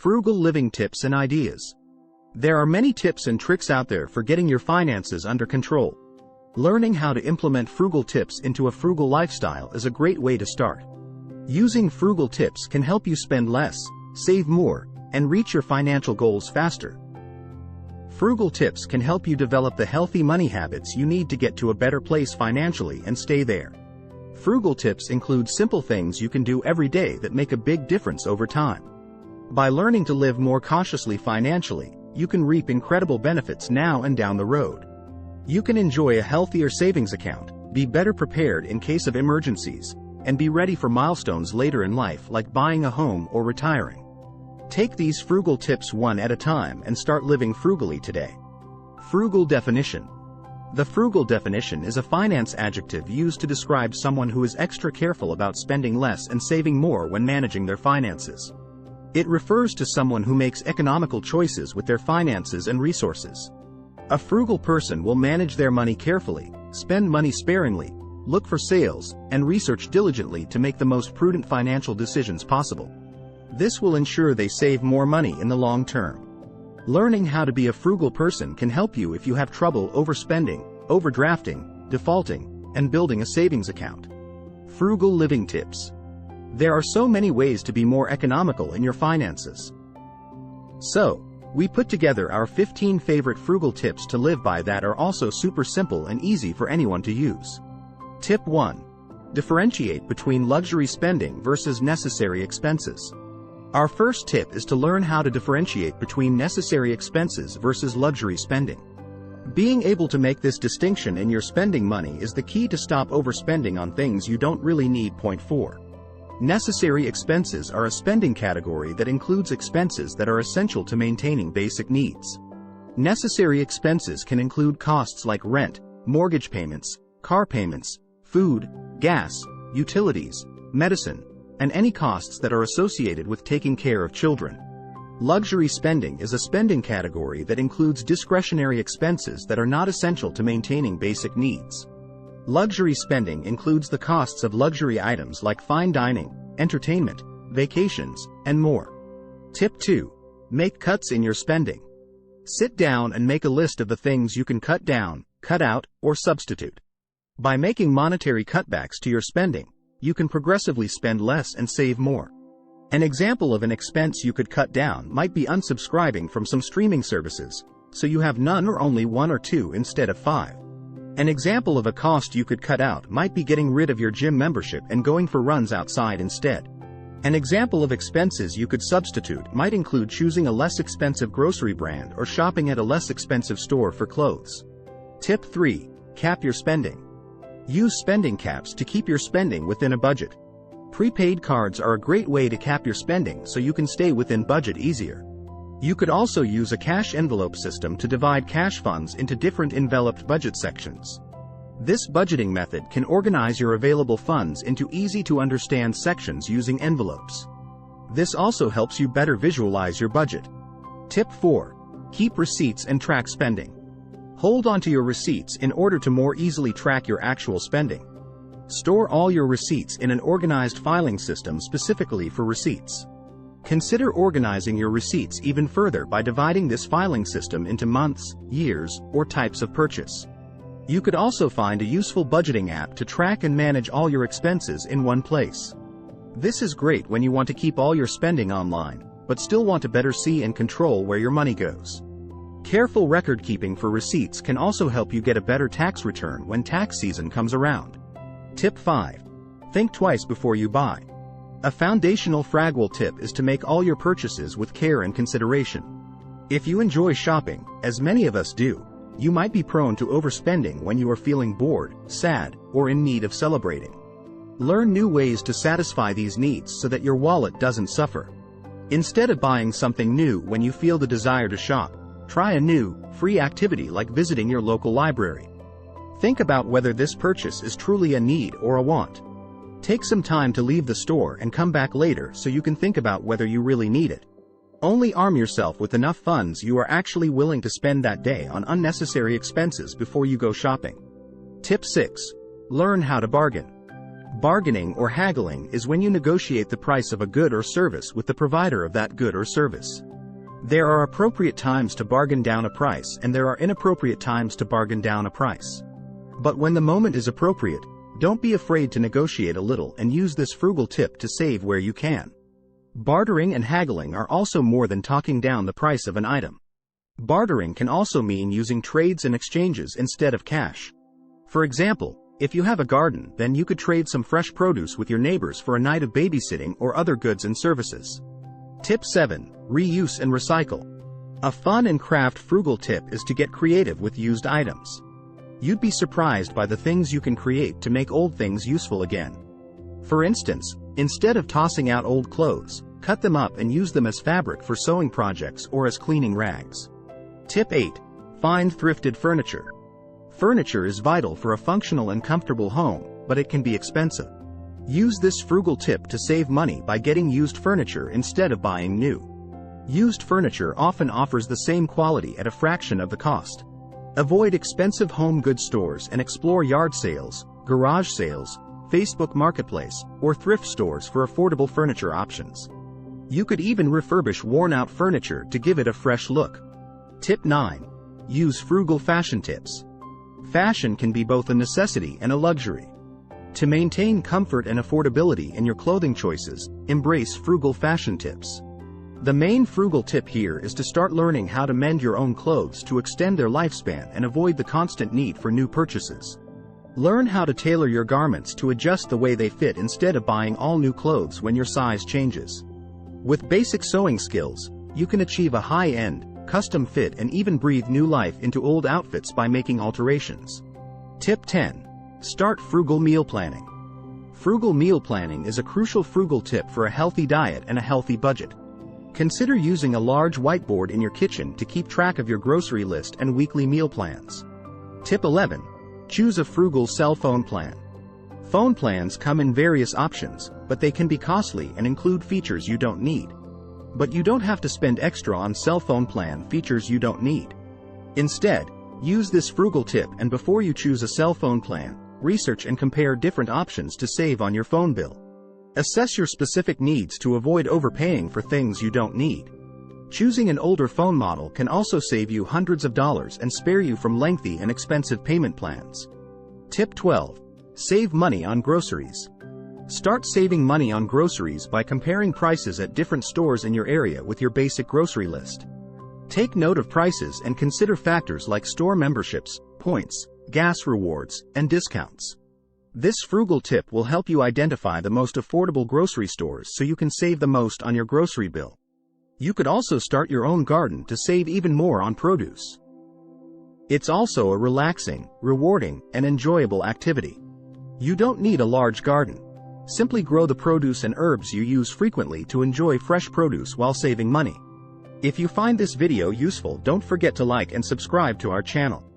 Frugal living tips and ideas. There are many tips and tricks out there for getting your finances under control. Learning how to implement frugal tips into a frugal lifestyle is a great way to start. Using frugal tips can help you spend less, save more, and reach your financial goals faster. Frugal tips can help you develop the healthy money habits you need to get to a better place financially and stay there. Frugal tips include simple things you can do every day that make a big difference over time. By learning to live more cautiously financially, you can reap incredible benefits now and down the road. You can enjoy a healthier savings account, be better prepared in case of emergencies, and be ready for milestones later in life like buying a home or retiring. Take these frugal tips one at a time and start living frugally today. Frugal definition. The frugal definition is a finance adjective used to describe someone who is extra careful about spending less and saving more when managing their finances. It refers to someone who makes economical choices with their finances and resources. A frugal person will manage their money carefully, spend money sparingly, look for sales, and research diligently to make the most prudent financial decisions possible. This will ensure they save more money in the long term. Learning how to be a frugal person can help you if you have trouble overspending, overdrafting, defaulting, and building a savings account. Frugal living tips. There are so many ways to be more economical in your finances. So, we put together our 15 favorite frugal tips to live by that are also super simple and easy for anyone to use. Tip 1. Differentiate between luxury spending versus necessary expenses. Our first tip is to learn how to differentiate between necessary expenses versus luxury spending. Being able to make this distinction in your spending money is the key to stop overspending on things you don't really need. Point 4. Necessary expenses are a spending category that includes expenses that are essential to maintaining basic needs. Necessary expenses can include costs like rent, mortgage payments, car payments, food, gas, utilities, medicine, and any costs that are associated with taking care of children. Luxury spending is a spending category that includes discretionary expenses that are not essential to maintaining basic needs. Luxury spending includes the costs of luxury items like fine dining, entertainment, vacations, and more. Tip 2. Make cuts in your spending. Sit down and make a list of the things you can cut down, cut out, or substitute. By making monetary cutbacks to your spending, you can progressively spend less and save more. An example of an expense you could cut down might be unsubscribing from some streaming services, so you have none or only 1 or 2 instead of 5. An example of a cost you could cut out might be getting rid of your gym membership and going for runs outside instead. An example of expenses you could substitute might include choosing a less expensive grocery brand or shopping at a less expensive store for clothes. Tip 3. Cap your spending. Use spending caps to keep your spending within a budget. Prepaid cards are a great way to cap your spending so you can stay within budget easier. You could also use a cash envelope system to divide cash funds into different enveloped budget sections. This budgeting method can organize your available funds into easy-to-understand sections using envelopes. This also helps you better visualize your budget. Tip 4. Keep receipts and track spending. Hold onto your receipts in order to more easily track your actual spending. Store all your receipts in an organized filing system specifically for receipts. Consider organizing your receipts even further by dividing this filing system into months, years, or types of purchase. You could also find a useful budgeting app to track and manage all your expenses in one place. This is great when you want to keep all your spending online, but still want to better see and control where your money goes. Careful record keeping for receipts can also help you get a better tax return when tax season comes around. Tip 5. Think twice before you buy. A foundational frugal tip is to make all your purchases with care and consideration. If you enjoy shopping, as many of us do, you might be prone to overspending when you are feeling bored, sad, or in need of celebrating. Learn new ways to satisfy these needs so that your wallet doesn't suffer. Instead of buying something new when you feel the desire to shop, try a new, free activity like visiting your local library. Think about whether this purchase is truly a need or a want. Take some time to leave the store and come back later so you can think about whether you really need it. Only arm yourself with enough funds you are actually willing to spend that day on unnecessary expenses before you go shopping. Tip 6. Learn how to bargain. Bargaining or haggling is when you negotiate the price of a good or service with the provider of that good or service. There are appropriate times to bargain down a price and there are inappropriate times to bargain down a price. But when the moment is appropriate, don't be afraid to negotiate a little and use this frugal tip to save where you can. Bartering and haggling are also more than talking down the price of an item. Bartering can also mean using trades and exchanges instead of cash. For example, if you have a garden, then you could trade some fresh produce with your neighbors for a night of babysitting or other goods and services. Tip 7. Reuse and recycle. A fun and craft frugal tip is to get creative with used items. You'd be surprised by the things you can create to make old things useful again. For instance, instead of tossing out old clothes, cut them up and use them as fabric for sewing projects or as cleaning rags. Tip 8. Find thrifted furniture. Furniture is vital for a functional and comfortable home, but it can be expensive. Use this frugal tip to save money by getting used furniture instead of buying new. Used furniture often offers the same quality at a fraction of the cost. Avoid expensive home goods stores and explore yard sales, garage sales, Facebook Marketplace, or thrift stores for affordable furniture options. You could even refurbish worn-out furniture to give it a fresh look. Tip 9. Use frugal fashion tips. Fashion can be both a necessity and a luxury. To maintain comfort and affordability in your clothing choices, embrace frugal fashion tips. The main frugal tip here is to start learning how to mend your own clothes to extend their lifespan and avoid the constant need for new purchases. Learn how to tailor your garments to adjust the way they fit instead of buying all new clothes when your size changes. With basic sewing skills, you can achieve a high-end, custom fit and even breathe new life into old outfits by making alterations. Tip 10. Start frugal meal planning. Frugal meal planning is a crucial frugal tip for a healthy diet and a healthy budget. Consider using a large whiteboard in your kitchen to keep track of your grocery list and weekly meal plans. Tip 11. Choose a frugal cell phone plan. Phone plans come in various options, but they can be costly and include features you don't need. But you don't have to spend extra on cell phone plan features you don't need. Instead, use this frugal tip and before you choose a cell phone plan, research and compare different options to save on your phone bill. Assess your specific needs to avoid overpaying for things you don't need. Choosing an older phone model can also save you hundreds of dollars and spare you from lengthy and expensive payment plans. Tip 12. Save money on groceries. Start saving money on groceries by comparing prices at different stores in your area with your basic grocery list. Take note of prices and consider factors like store memberships, points, gas rewards, and discounts. This frugal tip will help you identify the most affordable grocery stores so you can save the most on your grocery bill. You could also start your own garden to save even more on produce. It's also a relaxing, rewarding, and enjoyable activity. You don't need a large garden. Simply grow the produce and herbs you use frequently to enjoy fresh produce while saving money. If you find this video useful, don't forget to like and subscribe to our channel.